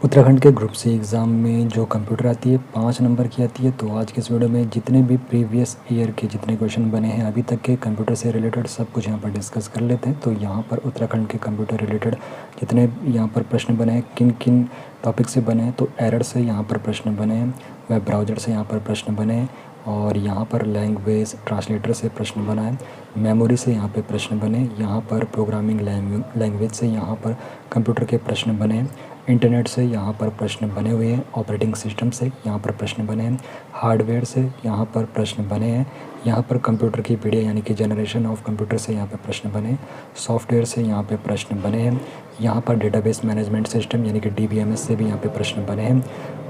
उत्तराखंड के group C exam में जो कंप्यूटर आती है 5 नंबर की आती है। तो आज के इस वीडियो में जितने भी प्रीवियस ईयर के जितने क्वेश्चन बने हैं अभी तक के कंप्यूटर से रिलेटेड सब कुछ यहाँ पर डिस्कस कर लेते हैं। तो यहाँ पर उत्तराखंड के कंप्यूटर रिलेटेड जितने यहाँ पर प्रश्न बने हैं किन किन टॉपिक से बने हैं, तो एरर से यहाँ पर प्रश्न बने हैं, वेब ब्राउज़र से यहाँ पर प्रश्न बने हैं, और यहाँ पर लैंग्वेज ट्रांसलेटर से प्रश्न बना है, मेमोरी से यहाँ पे प्रश्न बने, यहाँ पर प्रोग्रामिंग लैंग्वेज से यहाँ पर कंप्यूटर के प्रश्न बने हैं, इंटरनेट से यहाँ पर प्रश्न बने हुए हैं, ऑपरेटिंग सिस्टम से यहाँ पर प्रश्न बने हैं, हार्डवेयर से यहाँ पर प्रश्न बने हैं, यहाँ पर कंप्यूटर की पीढ़ी यानी कि जनरेशन ऑफ कंप्यूटर से यहाँ पर प्रश्न बने हैं, सॉफ्टवेयर से यहाँ पे प्रश्न बने हैं, यहाँ पर डेटाबेस मैनेजमेंट सिस्टम यानी कि DBMS से भी यहाँ पे प्रश्न बने हैं,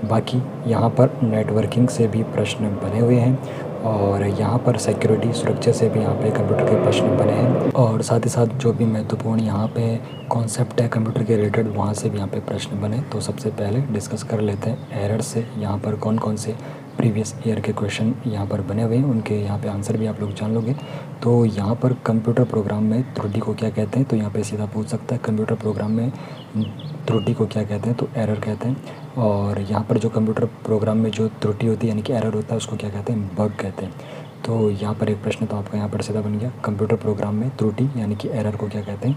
बाकी यहाँ पर नेटवर्किंग से भी प्रश्न बने हुए हैं, और यहाँ पर सिक्योरिटी सुरक्षा से भी यहाँ पे कंप्यूटर के प्रश्न बने हैं, और साथ ही साथ जो भी महत्वपूर्ण यहाँ पे कॉन्सेप्ट है कंप्यूटर के रिलेटेड वहाँ से भी यहाँ पे प्रश्न बने। तो सबसे पहले डिस्कस कर लेते हैं एरर से यहाँ पर कौन कौन से प्रीवियस ईयर के क्वेश्चन यहाँ पर बने हुए हैं, उनके यहाँ पे आंसर भी आप लोग जान लोगे। तो यहाँ पर कंप्यूटर प्रोग्राम में त्रुटि को क्या कहते हैं, तो यहाँ पे सीधा पूछ सकता है कंप्यूटर प्रोग्राम में त्रुटि को क्या कहते हैं, तो एरर कहते हैं। और यहाँ पर जो कंप्यूटर प्रोग्राम में जो त्रुटि होती है यानी कि एरर होता है उसको क्या कहते हैं, बग कहते हैं। तो यहाँ पर एक प्रश्न तो आपका यहाँ पर सीधा बन गया, कंप्यूटर प्रोग्राम में त्रुटि यानी कि एरर को क्या कहते हैं,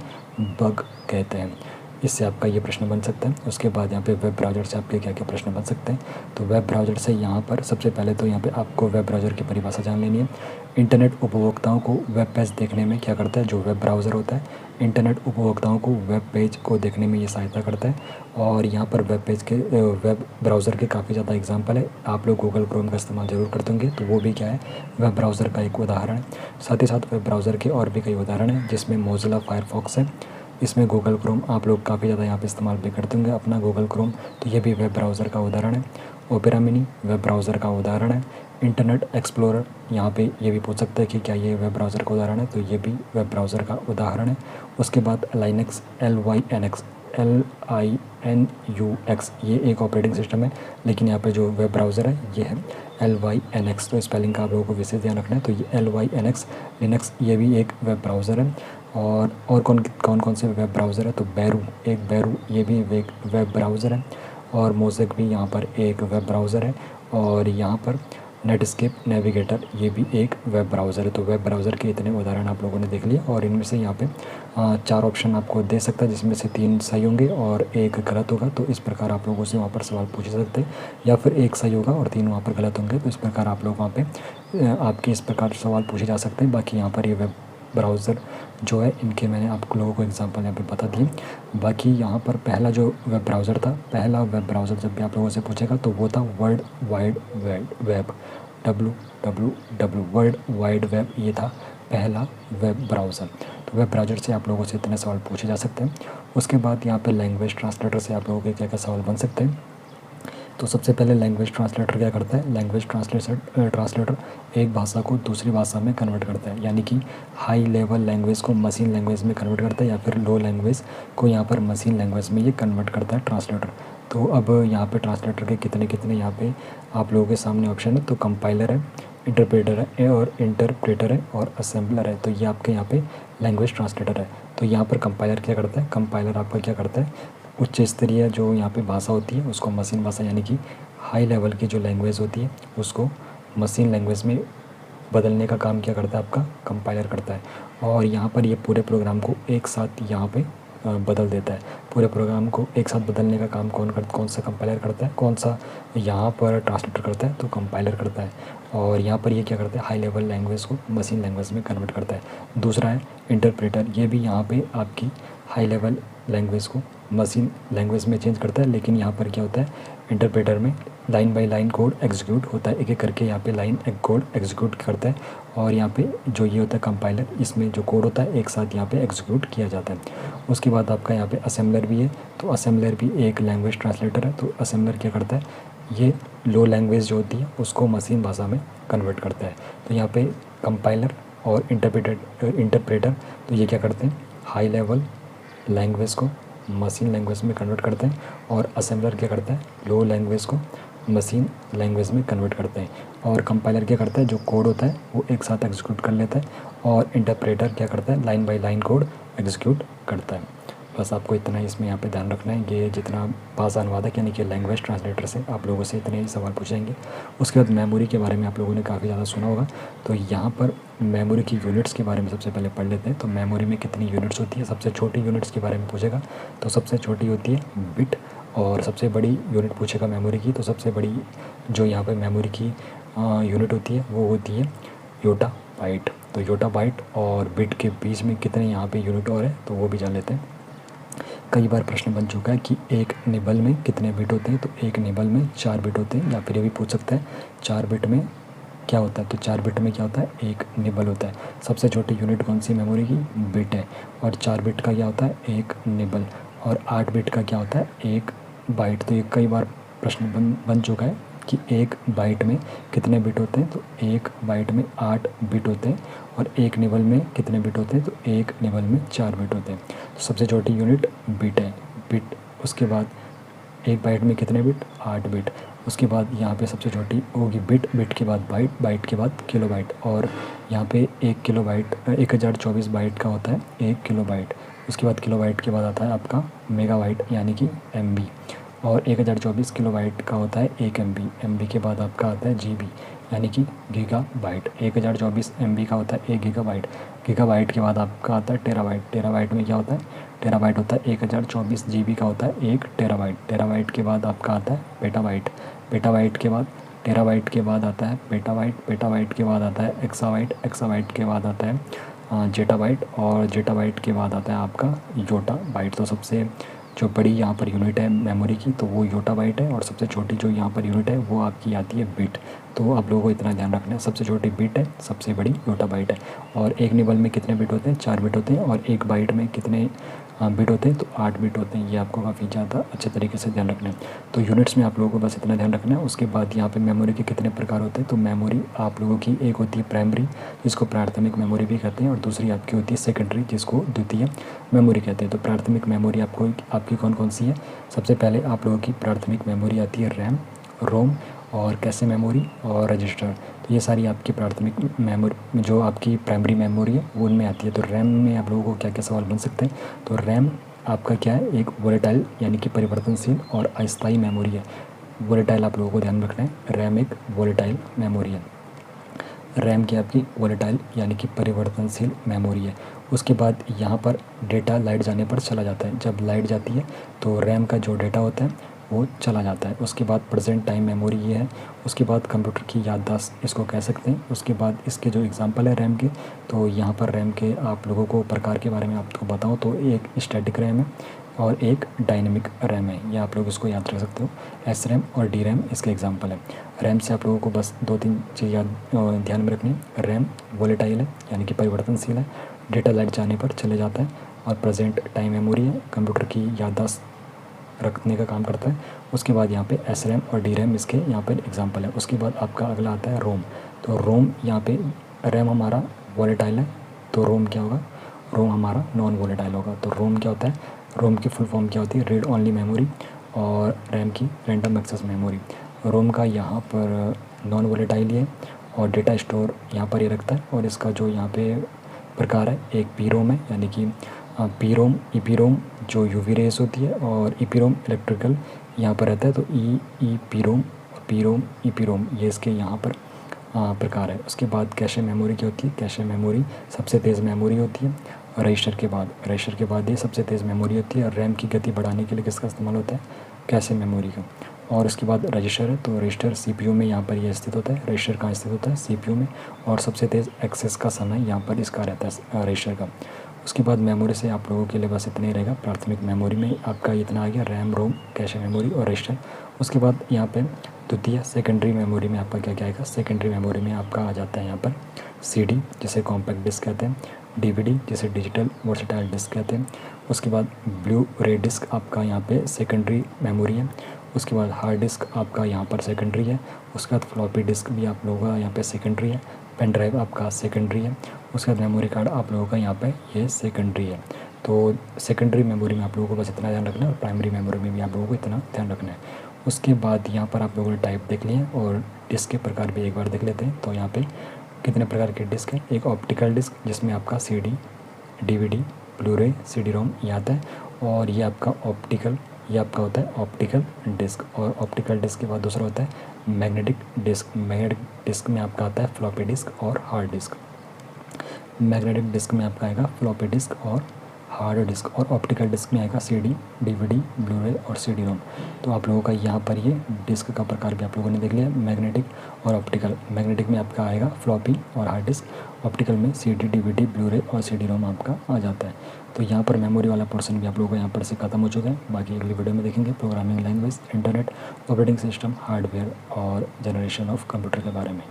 बग कहते हैं। इससे आपका ये प्रश्न बन सकता है। उसके बाद यहाँ पे वेब ब्राउज़र से आपके क्या क्या प्रश्न बन सकते हैं, तो वेब ब्राउज़र से यहाँ पर सबसे पहले तो यहाँ पे आपको वेब ब्राउज़र की परिभाषा जान लेनी है। इंटरनेट उपभोक्ताओं को वेब पेज देखने में क्या करता है, जो वेब ब्राउज़र होता है इंटरनेट उपभोक्ताओं को वेब पेज को देखने में ये सहायता करता है। और यहाँ पर वेब ब्राउज़र के काफ़ी ज़्यादा एग्जाम्पल है। आप लोग गूगल क्रोम का इस्तेमाल ज़रूर करते होंगे, तो वो भी क्या है, वेब ब्राउज़र का एक उदाहरण है। साथ ही साथ वेब ब्राउज़र के और भी कई उदाहरण हैं, जिसमें मोज़िला फायरफॉक्स है, इसमें गूगल क्रोम आप लोग काफ़ी ज़्यादा यहाँ पे इस्तेमाल भी करते होंगे अपना गूगल क्रोम, तो ये भी वेब ब्राउज़र का उदाहरण है। ओपेरा मिनी वेब ब्राउज़र का उदाहरण है। इंटरनेट एक्सप्लोरर यहाँ पे ये भी पूछ सकता है कि क्या ये वेब ब्राउज़र का उदाहरण है, तो ये भी वेब ब्राउज़र का उदाहरण है। उसके बाद लाइनक्स LYNX ये एक ऑपरेटिंग सिस्टम है, लेकिन यहाँ पे जो वेब ब्राउज़र है ये है LYNX, तो स्पेलिंग का आप लोगों को विशेष ध्यान रखना है। तो ये LYNX लिनक्स ये भी एक वेब ब्राउज़र है। और कौन से वेब ब्राउज़र है, तो बैरू ये भी एक वेब ब्राउज़र है, और मोज़ेक भी यहाँ पर एक वेब ब्राउज़र है, और यहाँ पर नेटस्केप नेविगेटर ये भी एक वेब ब्राउज़र है। तो वेब ब्राउज़र के इतने उदाहरण आप लोगों ने देख लिए, और इनमें से यहाँ पे 4 ऑप्शन आपको दे सकता है, जिसमें से 3 सही होंगे और 1 गलत होगा। तो इस प्रकार आप लोगों से वहाँ पर सवाल पूछ सकते हैं, या फिर 1 सही होगा और 3 वहाँ पर गलत होंगे। तो इस प्रकार आप लोग वहाँ पे आपके इस प्रकार सवाल पूछे जा सकते हैं। बाकी यहाँ पर ये वेब ब्राउज़र जो है इनके मैंने आप लोगों को एग्जांपल यहाँ पे बता दिए। बाकी यहाँ पर पहला जो वेब ब्राउज़र था, पहला वेब ब्राउज़र जब भी आप लोगों से पूछेगा तो वो था world wide web, WWW world wide web, ये था पहला वेब ब्राउज़र। तो वेब ब्राउज़र से आप लोगों से इतने सवाल पूछे जा सकते हैं। उसके बाद यहाँ पे लैंग्वेज ट्रांसलेटर से आप लोगों के क्या क्या सवाल बन सकते हैं। तो सबसे पहले लैंग्वेज ट्रांसलेटर क्या करता है, लैंग्वेज ट्रांसलेटर एक भाषा को दूसरी भाषा में कन्वर्ट करता है, यानी कि हाई लेवल लैंग्वेज को मशीन लैंग्वेज में कन्वर्ट करता है, या फिर लो लैंग्वेज को यहाँ पर मशीन लैंग्वेज में ये कन्वर्ट करता है ट्रांसलेटर। तो अब यहाँ पे ट्रांसलेटर के कितने यहाँ पे आप लोगों के सामने ऑप्शन है, तो कंपाइलर है, इंटरप्रेटर है और असेंबलर है। तो ये आपके यहाँ पे लैंग्वेज ट्रांसलेटर है। तो यहाँ पर कंपाइलर क्या करता है, कंपाइलर आपका क्या करता है, उच्च स्तरीय जो यहाँ पे भाषा होती है उसको मशीन भाषा यानी कि हाई लेवल की जो लैंग्वेज होती है उसको मशीन लैंग्वेज में बदलने का काम क्या करता है, आपका कंपाइलर करता है। और यहाँ पर ये पूरे प्रोग्राम को एक साथ यहाँ पे बदल देता है। पूरे प्रोग्राम को एक साथ बदलने का काम कौन सा कंपाइलर करता है, कौन सा यहाँ पर ट्रांसलेटर करता है, तो कंपाइलर करता है। और यहाँ पर ये क्या करता है, हाई लेवल लैंग्वेज को मशीन लैंग्वेज में कन्वर्ट करता है। दूसरा है इंटरप्रेटर, ये भी यहाँ पे आपकी हाई लेवल लैंग्वेज को मशीन लैंग्वेज में चेंज करता है, लेकिन यहाँ पर क्या होता है, इंटरप्रेटर में line by line code execute होता है, एक एक करके यहाँ पे लाइन कोड एग्जीक्यूट करता है। और यहाँ पे जो ये होता है कंपाइलर, इसमें जो कोड होता है एक साथ यहाँ पे एग्जीक्यूट किया जाता है। उसके बाद आपका यहाँ पे असेंबलर भी है, तो असेंबलर भी एक लैंग्वेज ट्रांसलेटर है। तो असेंबलर क्या करता है, ये लो लैंग्वेज जो होती है उसको मशीन भाषा में कन्वर्ट करता है। तो यहाँ पे कंपाइलर और इंटरप्रेटर तो ये क्या करते हैं, हाई लेवल लैंग्वेज को मशीन लैंग्वेज में कन्वर्ट करते हैं, और असेंबलर क्या करता है, लो लैंग्वेज को मशीन लैंग्वेज में कन्वर्ट करते हैं। और कंपाइलर क्या करता है, जो कोड होता है वो एक साथ एग्जीक्यूट कर लेता है, और इंटरप्रेटर क्या करता है, line by line code execute करता है। बस आपको इतना ही इसमें यहाँ पे ध्यान रखना है। ये जितना भाषा अनुवादक यानी कि लैंग्वेज ट्रांसलेटर से आप लोगों से इतने ही सवाल पूछेंगे। उसके बाद मेमोरी के बारे में आप लोगों ने काफ़ी ज़्यादा सुना होगा, तो यहाँ पर मेमोरी की यूनिट्स के बारे में सबसे पहले पढ़ लेते हैं। तो मेमोरी में कितनी यूनिट्स होती है, सबसे छोटी यूनिट्स के बारे में पूछेगा तो सबसे छोटी होती है बिट, और सबसे बड़ी यूनिट पूछेगा मेमोरी की, तो सबसे बड़ी जो यहाँ पर मेमोरी की यूनिट होती है वो होती है योटा बाइट। तो योटा बाइट और बिट के बीच में कितने यहाँ पे यूनिट और है तो वो भी जान लेते हैं। कई बार प्रश्न बन चुका है कि एक निबल में कितने बिट होते हैं, तो एक निबल में 4 बिट होते हैं, या फिर ये भी पूछ सकता है 4 बिट में क्या होता है, तो 4 बिट में क्या होता है, एक निबल होता है। सबसे छोटी यूनिट कौन सी मेमोरी की, बिट है, और 4 बिट का क्या होता है, एक निबल, और 8 बिट का क्या होता है, एक बाइट। तो ये कई बार प्रश्न बन चुका है कि एक बाइट में कितने बिट होते हैं, तो एक बाइट में 8 बिट होते हैं, और एक निबल में कितने बिट होते हैं, तो एक निबल में 4 बिट होते हैं। तो सबसे छोटी यूनिट बिट है, बिट। उसके बाद एक बाइट में कितने बिट, 8 बिट। उसके बाद यहाँ पे सबसे छोटी होगी बिट, बिट के बाद बाइट, बाइट के बाद किलोबाइट, और यहाँ पे 1 किलोबाइट 1024 बाइट का होता है 1 किलोबाइट। उसके बाद किलोबाइट के बाद आता है आपका मेगाबाइट यानी कि MB, और 1024 किलोबाइट का होता है 1 MB। MB के बाद आपका आता है GB यानी कि गीगाबाइट। 1024 MB का होता है 1 गीगाबाइट। गीगाबाइट के बाद आपका आता है टेराबाइट। टेराबाइट में क्या होता है, टेराबाइट होता है 1024 GB का होता है 1 टेराबाइट। टेराबाइट के बाद आपका आता है पेटाबाइट। पेटाबाइट के बाद टेराबाइट के बाद आता है पेटाबाइट। पेटाबाइट के बाद आता है एक्साबाइट। एक्साबाइट के बाद आता है जेटाबाइट, और जेटाबाइट के बाद आता है आपका योटा बाइट। तो सबसे जो बड़ी यहाँ पर यूनिट है मेमोरी की तो वो योटा बाइट है, और सबसे छोटी जो यहाँ पर यूनिट है वो आपकी आती है बिट। तो आप लोगों को इतना ध्यान रखना है, सबसे छोटी बिट है, सबसे बड़ी योटा बाइट है। और एक निबल में कितने बिट होते हैं, 4 बिट होते हैं, और एक बाइट में कितने बिट होते हैं, तो 8 बिट होते हैं। ये आपको काफ़ी ज़्यादा अच्छे तरीके से ध्यान रखना है। तो यूनिट्स में आप लोगों को बस इतना ध्यान रखना है। उसके बाद यहाँ पे मेमोरी के कितने प्रकार होते हैं, तो मेमोरी आप लोगों की एक होती है प्राइमरी जिसको प्राथमिक मेमोरी भी कहते हैं, और दूसरी आपकी होती है सेकेंडरी जिसको द्वितीय मेमोरी कहते हैं। तो प्राथमिक मेमोरी आपकी कौन कौन सी है, सबसे पहले आप लोगों की प्राथमिक मेमोरी आती है रैम, रोम, और कैशे मेमोरी और रजिस्टर। तो ये सारी आपकी प्राथमिक मेमोरी जो आपकी प्राइमरी मेमोरी है वो उनमें आती है। तो रैम में आप लोगों को क्या क्या सवाल बन सकते हैं, तो रैम आपका क्या है, एक वोलेटाइल यानी कि परिवर्तनशील और अस्थायी मेमोरी है। वोलेटाइल आप लोगों को ध्यान रखना है, रैम एक वोलेटाइल मेमोरी है। रैम की आपकी वोलेटाइल यानी कि परिवर्तनशील मेमोरी है। उसके बाद यहाँ पर डेटा लाइट जाने पर चला जाता है। जब लाइट जाती है तो रैम का जो डेटा होता है वो चला जाता है। उसके बाद प्रेजेंट टाइम मेमोरी ये है। उसके बाद कंप्यूटर की याददाश्त इसको कह सकते हैं। उसके बाद इसके जो एग्जांपल है रैम के, तो यहाँ पर रैम के आप लोगों को प्रकार के बारे में आपको बताऊँ तो एक स्टैटिक रैम है और एक डायनेमिक रैम है। ये आप लोग इसको याद रख सकते हो। एस रैम और डी रैम इसके एग्जांपल है। रैम से आप लोगों को बस 2-3 चीज़ ध्यान में रखनी है। रैम वोलेटाइल है यानी कि परिवर्तनशील है, डेटा लाइट जाने पर चले जाता है, और प्रेजेंट टाइम मेमोरी है, कंप्यूटर की याददाश्त रखने का काम करता है। उसके बाद यहाँ पे एस रैम और डी रैम इसके यहाँ पर एग्जांपल है। उसके बाद आपका अगला आता है रोम। तो रोम यहाँ पे रैम हमारा वोलेटाइल है तो रोम क्या होगा, रोम हमारा नॉन वोलेटाइल होगा। तो रोम क्या होता है, रोम की फुल फॉर्म क्या होती है, रीड ओनली मेमोरी, और रैम की रैंडम एक्सेस मेमोरी। रोम का यहाँ पर नॉन वोलेटाइल है और डेटा स्टोर यहाँ पर ही रखता है। और इसका जो यहाँ पे प्रकार है, एक पी रोम है यानी कि P ROM, E P ROM जो यूवी रेस होती है, और ई पी रोम इलेक्ट्रिकल यहाँ पर रहता है। तो E P ROM, P ROM, E P ROM ये इसके यहाँ पर प्रकार है। उसके बाद कैशे मेमोरी की होती है। कैशे मेमोरी सबसे तेज़ मेमोरी होती है। रजिस्टर के बाद ये सबसे तेज़ मेमोरी होती है। और रैम की गति बढ़ाने के लिए किसका इस्तेमाल होता है, कैशे मेमोरी का। और उसके बाद रजिस्टर है। तो रजिस्टर सीपीयू में यहाँ पर ये स्थित होता है। रजिस्टर कहाँ स्थित होता है, सीपीयू में। और सबसे तेज़ एक्सेस का समय यहाँ पर इसका रहता है, रजिस्टर का। उसके बाद मेमोरी से आप लोगों के लिए बस इतना ही रहेगा। प्राथमिक मेमोरी में आपका इतना आ गया, रैम, रोम, कैशे मेमोरी और रजिस्टर। उसके बाद यहाँ पे द्वितीय सेकेंडरी मेमोरी में आपका क्या क्या आएगा। सेकेंडरी मेमोरी में आपका आ जाता है यहाँ पर सीडी जिसे कॉम्पैक्ट डिस्क कहते हैं, डीवीडी जिसे डिजिटल वर्सेटाइल डिस्क कहते हैं। उसके बाद ब्लू रे डिस्क आपका यहाँ पे सेकेंडरी मेमोरी है। उसके बाद हार्ड डिस्क आपका यहाँ पर सेकेंडरी है। उसके बाद फ्लॉपी डिस्क भी आप लोगों का यहाँ पे सेकेंडरी है। पेन ड्राइव आपका सेकेंडरी है। उसके बाद मेमोरी कार्ड आप लोगों का यहाँ पे ये सेकेंडरी है। तो सेकेंडरी मेमोरी में आप लोगों को बस इतना ध्यान रखना है, और प्राइमरी मेमोरी में भी आप लोगों को इतना ध्यान रखना है। उसके बाद यहाँ पर आप लोगों ने टाइप देख लिए हैं, और डिस्क के प्रकार भी एक बार देख लेते हैं। तो यहाँ पे कितने प्रकार के डिस्क है। एक ऑप्टिकल डिस्क जिसमें आपका सीडी, डीवीडी, ब्लू रे, सीडी रोम ये आता है। और ये आपका ऑप्टिकल, ये आपका होता है ऑप्टिकल डिस्क। और ऑप्टिकल डिस्क के बाद दूसरा होता है मैग्नेटिक डिस्क। मैग्नेटिक डिस्क में आपका आता है फ्लॉपी डिस्क और हार्ड डिस्क। मैग्नेटिक डिस्क में आपका आएगा फ्लॉपी डिस्क और हार्ड डिस्क। और ऑप्टिकल डिस्क में आएगा CD, DVD, ब्लू-रे और CD-रोम। तो आप लोगों का यहाँ पर ये डिस्क का प्रकार भी आप लोगों ने देख लिया, मैग्नेटिक और ऑप्टिकल। मैग्नेटिक में आपका आएगा फ्लॉपी और हार्ड डिस्क, ऑप्टिकल में CD, DVD, ब्लू-रे और CD-रोम आपका आ जाता है। तो यहाँ पर मेमोरी वाला पोर्शन भी आप लोगों को यहाँ पर से ख़त्म हो चुका है। बाकी अगली वीडियो में देखेंगे programming language, internet, operating system, hardware और जनरेशन ऑफ कंप्यूटर के बारे में।